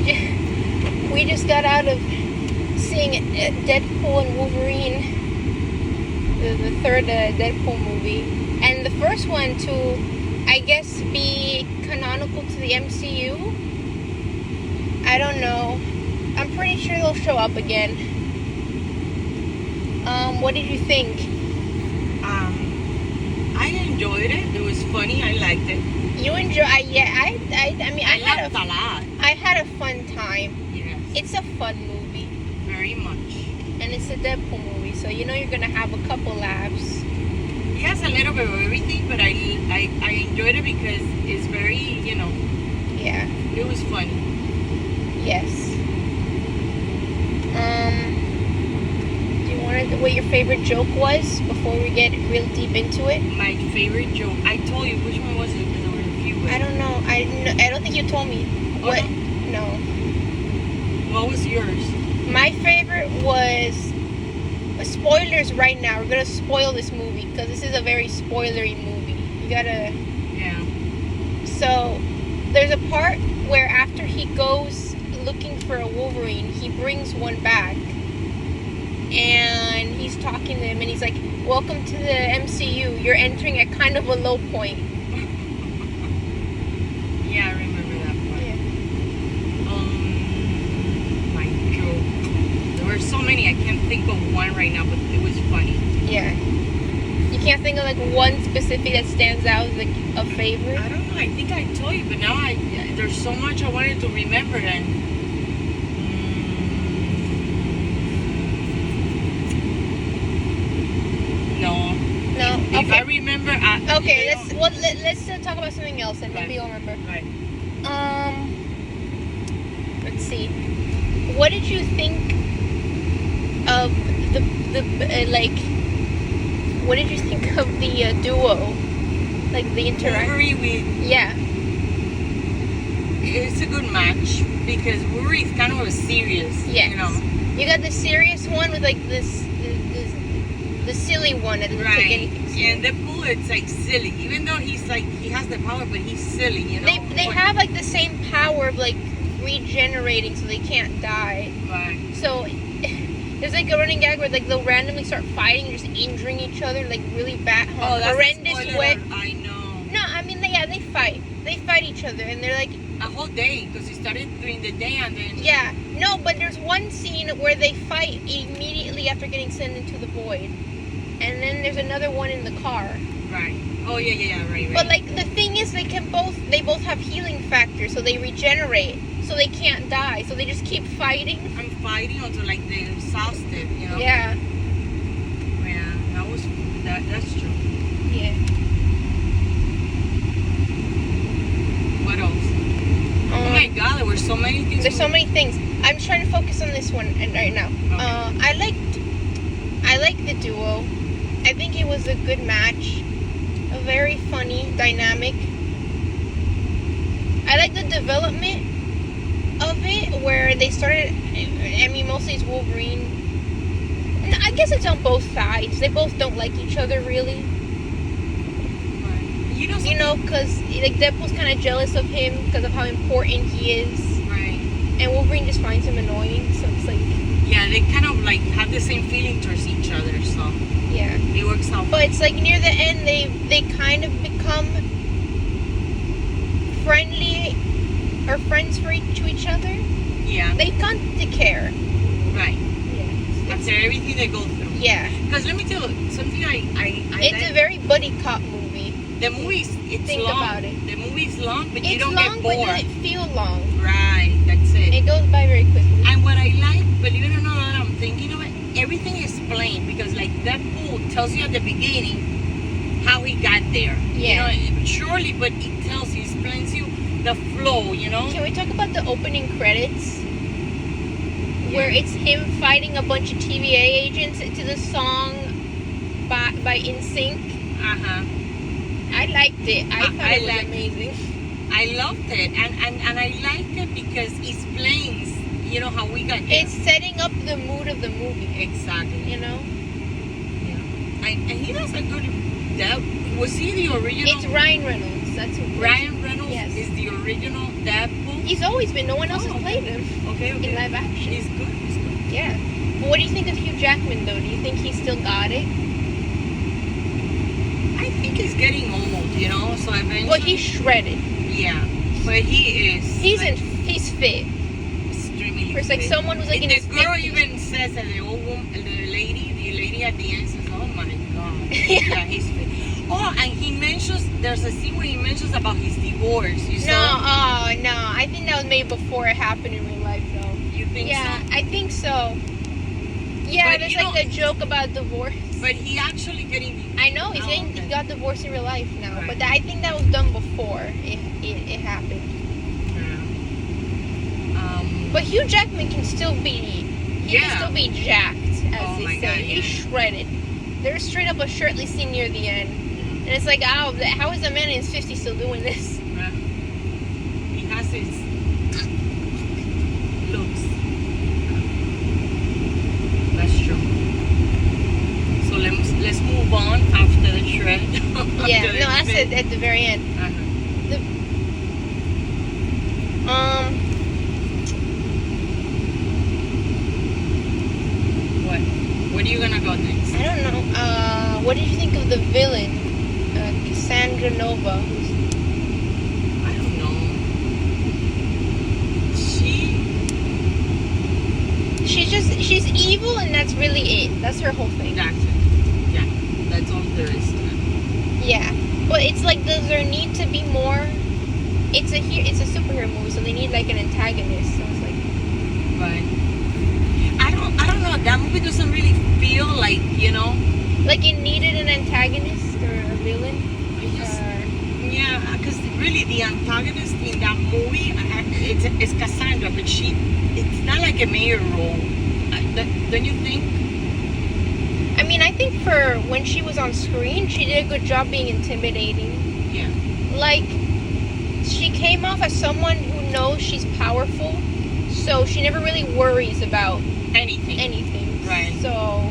we just got out of seeing Deadpool and Wolverine, the third Deadpool movie, and the first one to, I guess, be canonical to the MCU. I don't know. I'm pretty sure they'll show up again. What did you think? I enjoyed it. It was funny. I liked it. You enjoy? I mean, I laughed a lot. I had a fun time. Yes. It's a fun movie. Very much. And it's a Deadpool movie, so you know you're gonna have a couple laughs. It has a little bit of everything, but I enjoyed it because it's very, Yeah. it was funny. Yes. Do you want to what your favorite joke was before we get real deep into it? My favorite joke. I told you which one was it because there were a few. I don't know. I don't think you told me. Oh, What? No. What was yours? My favorite was spoilers right now. We're gonna spoil this movie because this is a very spoilery movie. You gotta. Yeah. So there's a part where after he goes looking for a Wolverine, he brings one back, and he's talking to him, and he's like, "Welcome to the MCU. You're entering at kind of a low point." Yeah, I remember that part. Yeah. My joke. There were so many. I can't think of one right now, but it was funny. Yeah. You can't think of like one specific that stands out as like a favorite. I don't know. I think I told you, but now there's so much I wanted to remember, and no. No. If Okay. I remember, Okay. Let's talk about something else, and maybe you'll remember. Right. Let's see. What did you think of the like? What did you think of the duo? Like the interaction? Wolverine with Yeah. it's a good match because Wolverine is kind of a serious. Yes. You got the serious one with like the silly one that doesn't take anything serious. And Deadpool, it's like silly. Even though he's like he has the power, but he's silly. They have like the same power of like regenerating, so they can't die. Right. So there's like a running gag where like they'll randomly start fighting, just injuring each other like really bad, That's horrendous a spoiler. way. I know. No, I mean they fight. They fight each other, and they're like, A whole day because he started during the day and then. yeah, no, but there's one scene where they fight immediately after getting sent into the void, and then there's another one in the car. Right. Oh yeah, right. But like the thing is, they both have healing factor, so they regenerate, so they can't die, so they just keep fighting. I'm fighting until like they're exhausted, Yeah. Yeah, that's true. Yeah. What else? Oh my God, there were so many things. There's so many things. I'm just trying to focus on this one right now. Okay. I liked the duo. I think it was a good match. A very funny dynamic. I like the development of it, where they started. I mean, mostly it's Wolverine. I guess it's on both sides. They both don't like each other really. You know, Because like Deadpool's kind of jealous of him because of how important he is, right? and Wolverine just finds him annoying. So it's like, Yeah, they kind of like have the same feeling towards each other, so yeah. it works out. But it's like near the end, they kind of become friendly or friends to each other. Yeah, They come to care. right. Yeah. After everything they go through. Yeah. Because let me tell you something. It's like. a very buddy cop movie. The movie's Think long. about it. The movie's long, but you It's don't long, get but bored. doesn't feel long. Right, that's it. It goes by very quickly. And what I like, believe it or not, I'm thinking of it, everything is explained because like Deadpool tells you at the beginning how he got there. Yeah. Surely, but it tells you, explains you the flow, Can we talk about the opening credits? Where it's him fighting a bunch of TVA agents to the song by NSYNC. Uh-huh. I liked it. I thought it was liked amazing. I loved it. And I like it because it explains, how we got there. It's setting up the mood of the movie. Exactly. Yeah. And he does a good... Was he the original? It's Ryan Reynolds. That's who. Ryan Reynolds Yes. is the original Deadpool. He's always been. No one else has okay. played him Okay. in live action. He's good. He's good. Yeah. But what do you think of Hugh Jackman, though? Do you think he still got it? I think he's getting old, you know. So eventually. Well, he's shredded. Yeah, but he is. He's fit. Extremely. It's like fit. someone who's like in the his girl 50s. even says that the lady at the end says, "Oh my God, Yeah. yeah, he's fit." Oh, and he mentions there's a scene where he mentions about his divorce. You No, saw? no. I think that was made before it happened in real life, though. You think Yeah, so? I think so. Yeah, But, there's you like know, the joke about divorce. But he actually getting. I know, Oh, he okay. got divorced in real life now. Right. But I think that was done before it happened. Yeah. But Hugh Jackman can still be, can still be jacked, as Oh they my say. God, yeah. He's shredded. There's straight up a shirtless scene near the end. And it's like, how is a man in his 50s still doing this? Yeah. He has his looks. That's true. So let's move on after the shred. Yeah, no, that's it at the very end. Uh-huh. Where are you gonna go next? I don't know. What did you think of the villain, Cassandra Nova? I don't know. She's evil, and that's really it. That's her whole thing. That's it. Yeah, that's all there is to it. Yeah, but it's like, does there need to be more? It's a superhero movie, so they need like an antagonist. So it's like, Right. I don't know. That movie doesn't really feel like, you know. like it needed an antagonist or a villain. Yeah, because really the antagonist in that movie, it's Cassandra, but it's not like a major role. Don't you think? I mean, I think for when she was on screen, she did a good job being intimidating. Yeah. Like, she came off as someone who knows she's powerful, so she never really worries about anything. Right. So,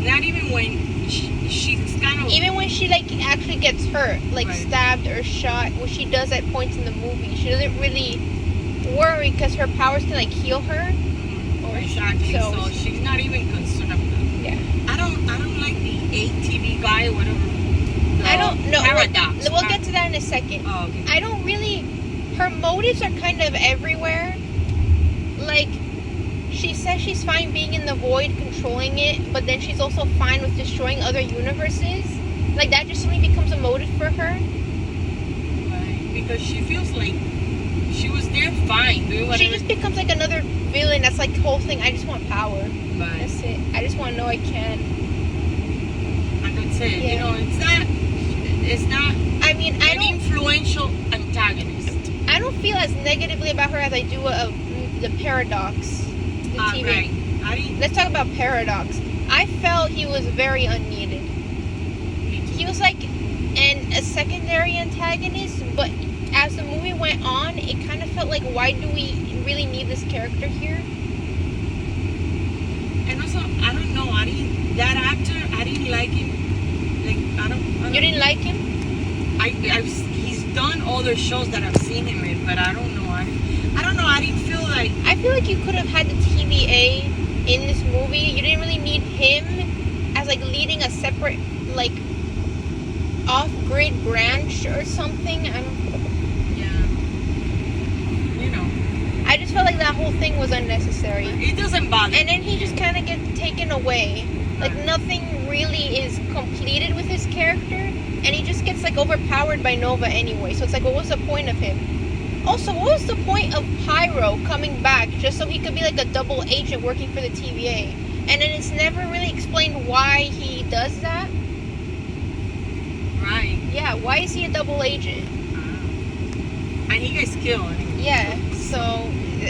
Not even when she's kind of. even when she like actually gets hurt, like Right. stabbed or shot, what she does at points in the movie, she doesn't really worry because her powers can like heal her. Or Exactly. so, So she's not even concerned about that. yeah. I don't like the ATV guy, whatever. I don't know. Paradox. We'll get to that in a second. Oh, okay. I don't really. Her motives are kind of everywhere. Like, she says she's fine being in the void, controlling it, but then she's also fine with destroying other universes. Like, that just suddenly becomes a motive for her. Right. Because she feels like she was there fine, doing whatever. She just becomes like another villain that's like the whole thing. I just want power. Right. That's it. I just want to know I can. And that's it. Yeah. You know, it's not I mean, an influential antagonist. I don't feel as negatively about her as I do of the Paradox. The TV. Right. I didn't. Let's talk about Paradox. I felt he was very unneeded. He was like a secondary antagonist, but as the movie went on, it kind of felt like, why do we really need this character here? And also, I don't know. That actor, I didn't like him. Like, I don't. You didn't like him? He's done other shows that I've seen him in, but I don't know. I don't know. I didn't feel like. I feel like you could have had the TVA in this movie. You didn't really need him as like leading a separate like off-grid branch or something. I don't. Yeah. You know. I just felt like that whole thing was unnecessary. It doesn't bother me. And then he just kind of gets taken away. Like, nothing really is completed with his character. And he just gets, like, overpowered by Nova anyway. So it's like, what was the point of him? Also, what was the point of Pyro coming back just so he could be, like, a double agent working for the TVA? And then it's never really explained why he does that. Right. Yeah, why is he a double agent? And he gets killed. Yeah, so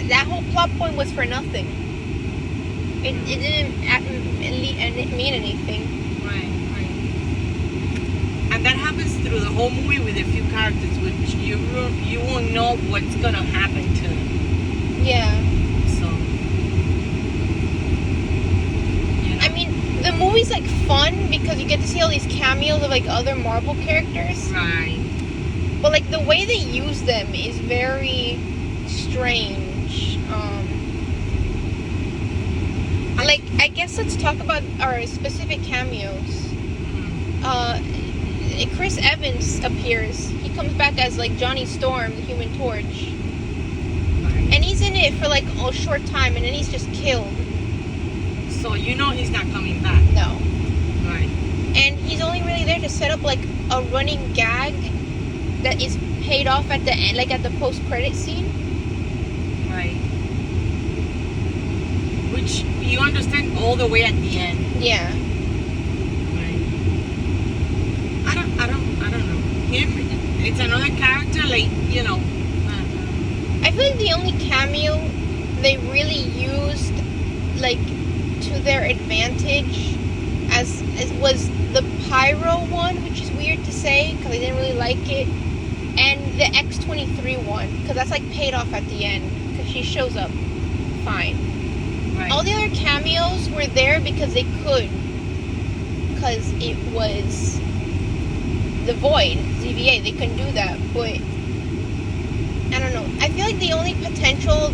that whole plot point was for nothing. It didn't mean anything. Right. And that happens through the whole movie with a few characters, which you won't know what's gonna happen to them. Yeah. So. You know. I mean, the movie's like fun because you get to see all these cameos of like other Marvel characters. Right. But like the way they use them is very strange. Like I guess let's talk about our specific cameos. Chris Evans appears. He comes back as like Johnny Storm, the Human Torch, and he's in it for like a short time, and then he's just killed. So you know he's not coming back. No. Right. And he's only really there to set up like a running gag that is paid off at the end, like at the post-credit scene. Right. Which you understand all the way at the end. Yeah. Right. I don't know. Him, it's another character, like, you know. I feel like the only cameo they really used, like, to their advantage as was the Pyro one, which is weird to say because I didn't really like it, and the X-23 one because that's like paid off at the end because she shows up fine. Right. All the other cameos were there because they could, because it was the Void, ZVA. They couldn't do that, but I don't know. I feel like the only potential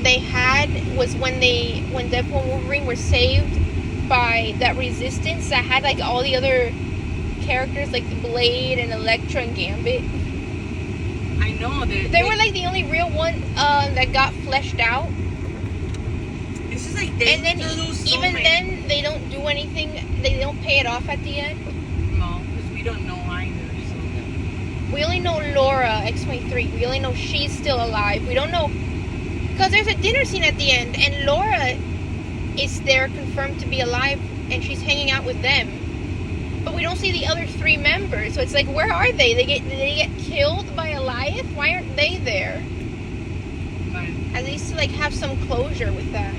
they had was when Deadpool and Wolverine were saved by that Resistance that had like all the other characters like the Blade and Elektra and Gambit. I know they were like the only real one that got fleshed out. It's just like they and then even then they don't do anything. They don't pay it off at the end. No, because we don't know either. So. We only know Laura X-23. We only know she's still alive. We don't know because there's a dinner scene at the end, and Laura is there confirmed to be alive, and she's hanging out with them. But we don't see the other three members, so it's like, where are they? Did they get killed by Eliath? Why aren't they there? Right. At least to like have some closure with that.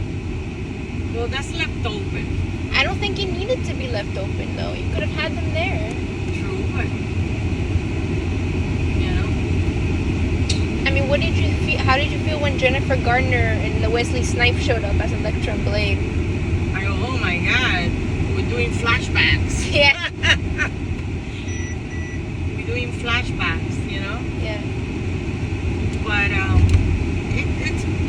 Well, that's left open. I don't think it needed to be left open though. You could have had them there. True, but you know. I mean, what did you feel? How did you feel when Jennifer Gardner and the Wesley Snipes showed up as Elektra and Blade? I go, oh my god, we're doing flashbacks. Yeah. We're doing flashbacks, you know. Yeah. But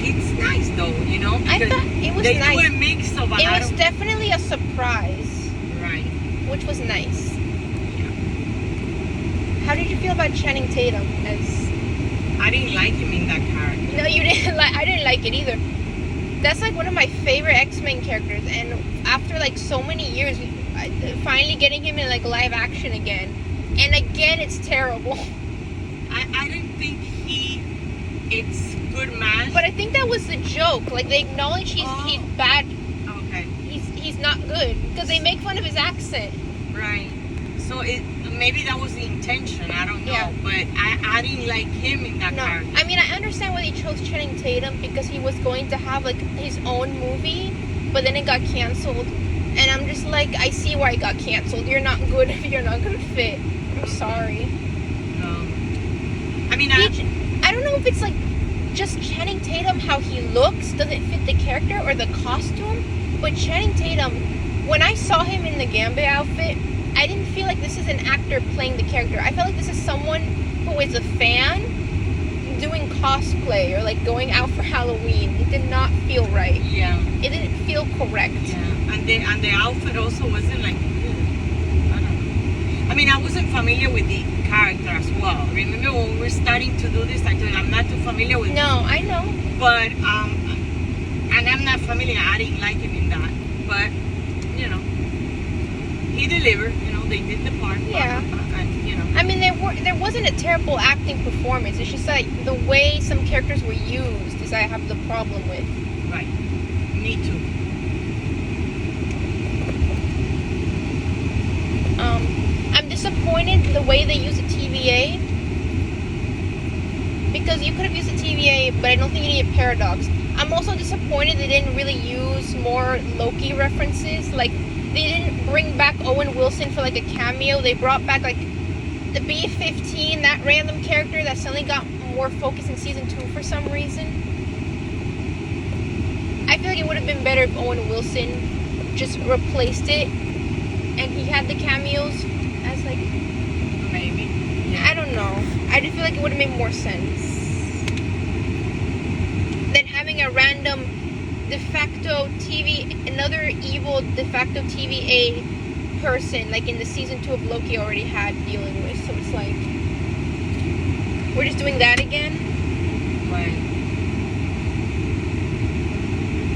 it's nice though, you know. I thought it was they nice. do a mix of. It was definitely a surprise. Right. Which was nice. Yeah. How did you feel about Channing Tatum as? I didn't like him in that character. No, you didn't like. I didn't like it either. That's like one of my favorite X-Men characters, and after like so many years, finally getting him in like live action again, and again it's terrible. I don't think it's good match. But I think that was the joke. Like they acknowledge he's bad. Okay. He's not good because they make fun of his accent. Right. So maybe that was the intention. I don't know. Yeah. But I didn't like him in that character. I mean, I understand why they chose Channing Tatum because he was going to have like his own movie, but then it got canceled. And I'm just like, I see why it got canceled. You're not good if you're not gonna fit. I'm sorry. No. I mean, I don't know if it's like just Channing Tatum, how he looks doesn't fit the character or the costume, but Channing Tatum, when I saw him in the Gambit outfit, I didn't feel like this is an actor playing the character. I felt like this is someone who is a fan doing cosplay or like going out for Halloween. It did not feel right. Yeah. It didn't feel correct. Yeah. And the outfit also wasn't like, I don't know. I mean, I wasn't familiar with the character as well. Remember when we were starting to do this, I told you I'm not too familiar with. No, I know. But and I'm not familiar. I didn't like him in that. But you know, he delivered. You know, they did the part. Yeah. And you know. I mean, there wasn't a terrible acting performance. It's just like the way some characters were used is I have the problem with. Right. Me too. I'm disappointed the way they use a TVA because you could have used a TVA, but I don't think you need a Paradox. I'm also disappointed they didn't really use more Loki references. Like, they didn't bring back Owen Wilson for like a cameo. They brought back like the B-15, that random character that suddenly got more focus in season 2 for some reason. I feel like it would have been better if Owen Wilson just replaced it and he had the cameos as like, Maybe. Yeah. I don't know. know. I just feel like it would have made more sense than having a random de facto another evil de facto TVA person, like in the season 2 of Loki already had dealing with. So it's like, we're just doing that again. Right.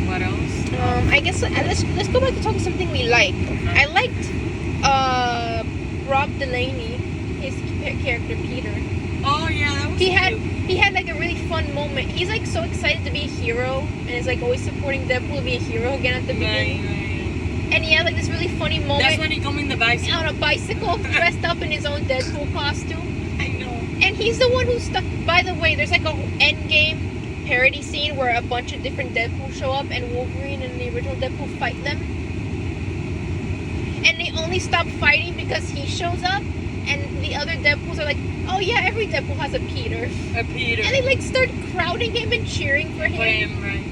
What else? I guess let's go back to talking something we like. I liked Rob Delaney, his character Peter. Oh yeah, that was He cute. had like a really fun moment. He's like so excited to be a hero, and is like always supporting Deadpool to be a hero again at the beginning. Right. And he had like this really funny moment. That's when he come in the bicycle. On a bicycle, dressed up in his own Deadpool costume. I know. And he's the one who stuck. By the way, there's like a Endgame parody scene where a bunch of different Deadpool show up, and Wolverine and the original Deadpool fight them. And they only stop fighting because he shows up, and the other Deadpools are like, "Oh yeah, every Deadpool has a Peter." A Peter. And they like start crowding him and cheering for him. Right.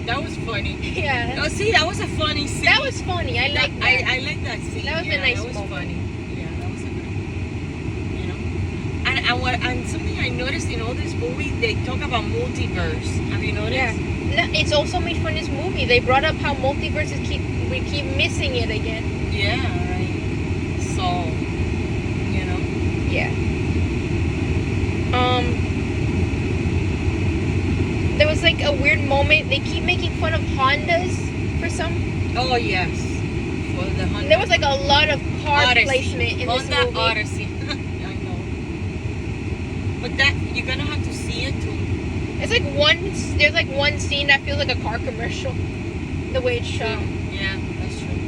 That was funny. Yeah. Oh, see, that was a funny scene. That was funny. I like that. I like that scene. That was yeah, a nice that was moment. funny. Yeah, that was a good. You know, and something I noticed in all this movie, they talk about multiverse. Have you noticed? Yeah. No, it's also made fun in this movie. They brought up how multiverses we keep missing it again. Yeah. Right. So, you know. Yeah. There was like a weird moment. They keep making fun of Hondas for some. Oh yes. For the Honda. There was like a lot of car Odyssey. placement in this Honda movie. Odyssey. I know. But that you're gonna have to see it too. It's like there's like one scene that feels like a car commercial. The way it's shot. Yeah, that's true.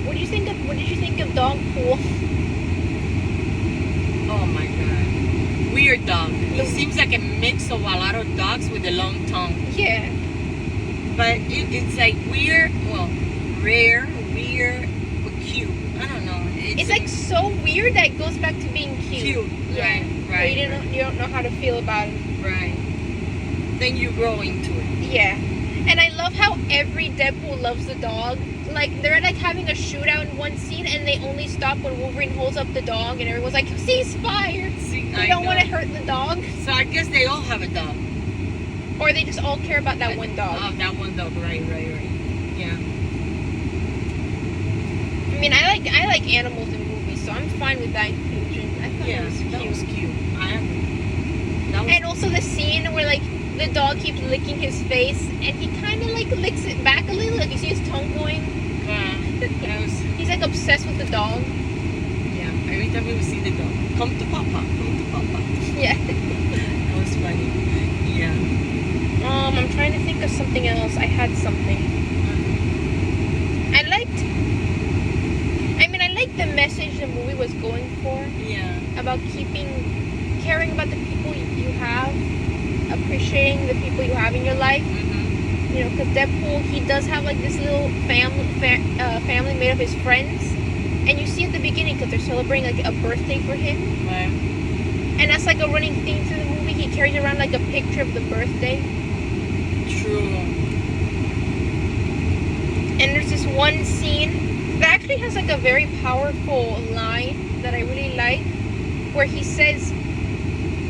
What did you think of Dogpool? Oh my god. Weird dog. He seems like a mix of a lot of dogs with a long tongue. Yeah. But it's like weird, well, rare, weird, but cute. I don't know. It's like so weird that it goes back to being cute. Cute. Yeah. Right. You don't know how to feel about it. Right. Then you grow into it. Yeah. And I love how every Deadpool loves the dog. Like, they're like having a shootout in one scene, and they only stop when Wolverine holds up the dog, and everyone's like, ceasefire! They don't want to hurt the dog. So I guess they all have a dog. Or they just all care about that one dog. Oh, that one dog. Right. Yeah. I mean, I like animals in movies, so I'm fine with that inclusion. I thought it was cute. That was cute. I agree. And also the scene where, like, the dog keeps licking his face, and he kind of, like, licks it back a little. Like, you see his tongue going. He's, like, obsessed with the dog. Yeah. Every time we see the dog, come to Papa. Yeah. That was funny. Yeah. I'm trying to think of something else. I had something. I liked the message the movie was going for. Yeah. About caring about the people you have, appreciating the people you have in your life. Mm-hmm. You know, because Deadpool, he does have like this little family made of his friends, and you see at the beginning because they're celebrating like a birthday for him. Right. And that's like a running theme through the movie. He carries around like a picture of the birthday. True. And there's this one scene that actually has like a very powerful line that I really like, where he says,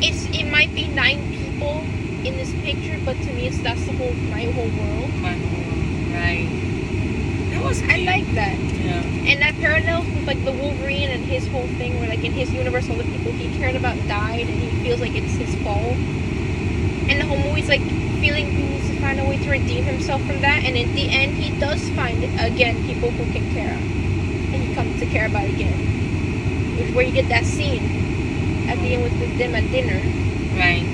it might be 9 people in this picture, but to me that's my whole world. Right. That was cute. I like that. Yeah. And that parallels with like the Wolverine and his whole thing, where like in his universe all the people he cared about died, and he feels like it's his fault. And the whole movie's like feeling he needs to find a way to redeem himself from that, and in the end he does find again people who can care, and he comes to care about again. Which is where you get that scene at the end with them at dinner. Right.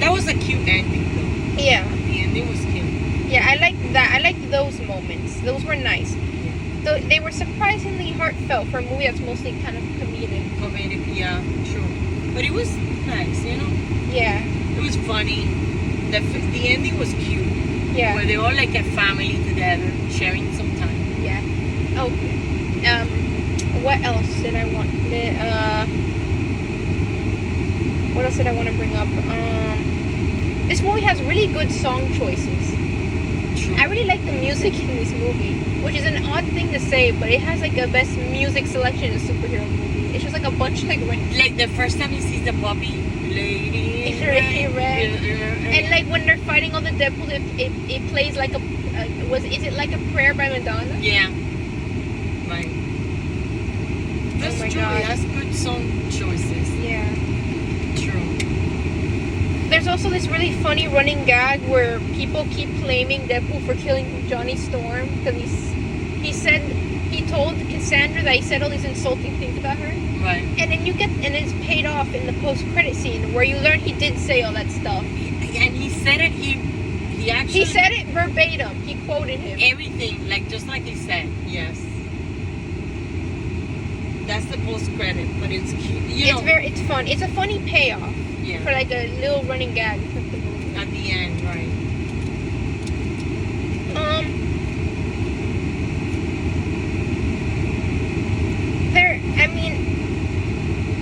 That was a cute ending though. Yeah. The ending was cute. Yeah, I like that. I like those moments. Those were nice. Though they were surprisingly heartfelt for a movie that's mostly kind of comedic. Comedic, yeah, true. But it was nice, you know? Yeah. It was funny. The ending was cute. Yeah. Where they all like a family together, sharing some time. Yeah. Okay. What else did I want? What else did I want to bring up? This movie has really good song choices. True. I really like the music in this movie, which is an odd thing to say, but it has like the best music selection in a superhero movie. It's just like like a bunch like when Like the first time he sees the puppy, Lady It's Lady Red. Yeah. and like when they're fighting all the Deadpool, it plays like is it like a prayer by Madonna? Yeah. Right. That's my true. God. That's good song choices. Yeah. True. There's also this really funny running gag where people keep blaming Deadpool for killing Johnny Storm because he told Cassandra that he said all these insulting things about her. Right. And then it's paid off in the post-credit scene where you learn he did say all that stuff. And he said it. He actually. He said it verbatim. He quoted him. Everything, like just like he said. Yes. That's the post credit, but it's cute. It's fun. It's a funny payoff Yeah. for like a little running gag from the movie. At the end, right?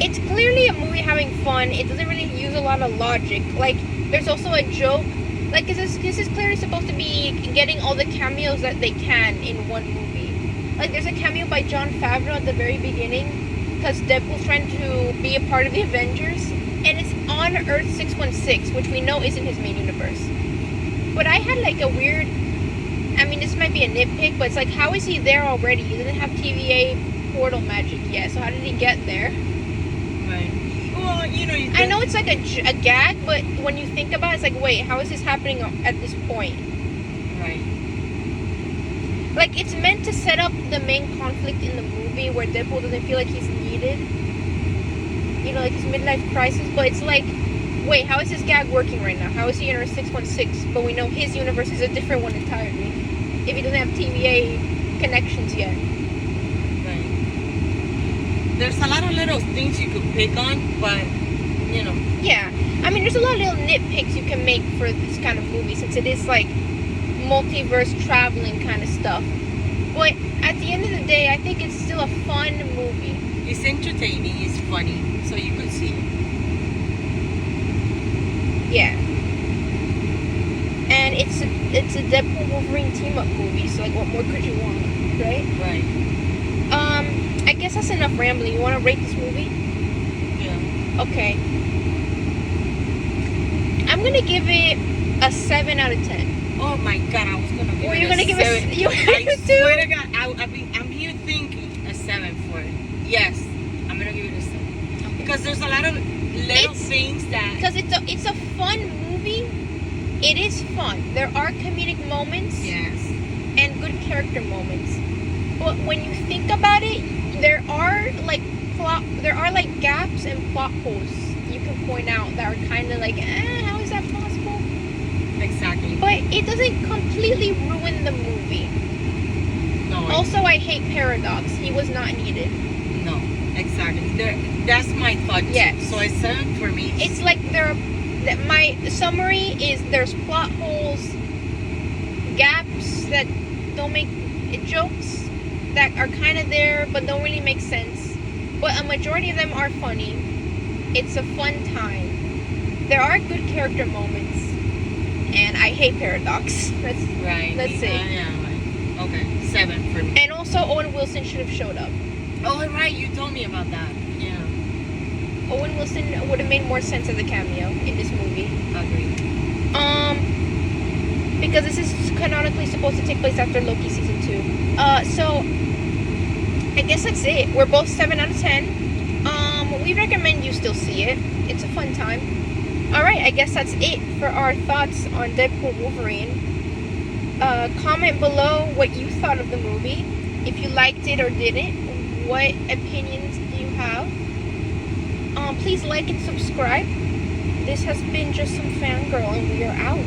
It's clearly a movie having fun. It doesn't really use a lot of logic. Like, there's also a joke. Like, this is clearly supposed to be getting all the cameos that they can in one movie. Like, there's a cameo by Jon Favreau at the very beginning because Deadpool's trying to be a part of the Avengers, and it's on Earth 616, which we know isn't his main universe. But I had like a weird. I mean, this might be a nitpick, but it's like, how is he there already? He doesn't have TVA portal magic yet, so how did he get there? Right. Well, I know it's like a gag, but when you think about it, it's like, wait, how is this happening at this point? Right. Like, it's meant to set up the main conflict in the movie where Deadpool doesn't feel like he's needed. Like his midlife crisis, but it's like, wait, how is this gag working right now? How is he in Earth 616? But we know his universe is a different one entirely. If he doesn't have TVA connections yet. There's a lot of little things you could pick on, but Yeah, I mean, there's a lot of little nitpicks you can make for this kind of movie since it is like multiverse traveling kind of stuff. But at the end of the day, I think it's still a fun movie. It's entertaining, it's funny, so you could see it. Yeah. And it's a Deadpool Wolverine team up movie, so like, what more could you want, right? Right. I guess that's enough rambling. You want to rate this movie? Yeah. Okay. I'm gonna give it a 7 out of 10. Oh my God, I was gonna give Were it you a gonna give 7. it? You I too? swear to God, I'm here thinking a 7 for it. Yes, I'm gonna give it a 7 Okay. because there's a lot of little things that. Because it's a fun movie. It is fun. There are comedic moments. Yes. And good character moments. But when you think about it, there are like gaps and plot holes you can point out that are kind of like, how is that possible? Exactly. But it doesn't completely ruin the movie. No. Also, I hate Paradox. He was not needed. No, exactly. That's my thought. Yes. So a 7 for me. It's like my summary is there's plot holes, gaps that don't make jokes that are kind of there but don't really make sense. But a majority of them are funny. It's a fun time. There are good character moments, and I hate Paradox. Let's see. Yeah, right. Okay, 7 for me. And also, Owen Wilson should have showed up. Oh, right. You told me about that. Yeah. Owen Wilson would have made more sense as a cameo in this movie. Agreed. Because this is canonically supposed to take place after Loki season 2. So I guess that's it. We're both 7 out of 10. We recommend you still see it. It's a fun time. Alright, I guess that's it for our thoughts on Deadpool Wolverine. Comment below what you thought of the movie. If you liked it or didn't. What opinions do you have? Please like and subscribe. This has been Just Some Fangirl, and we are out.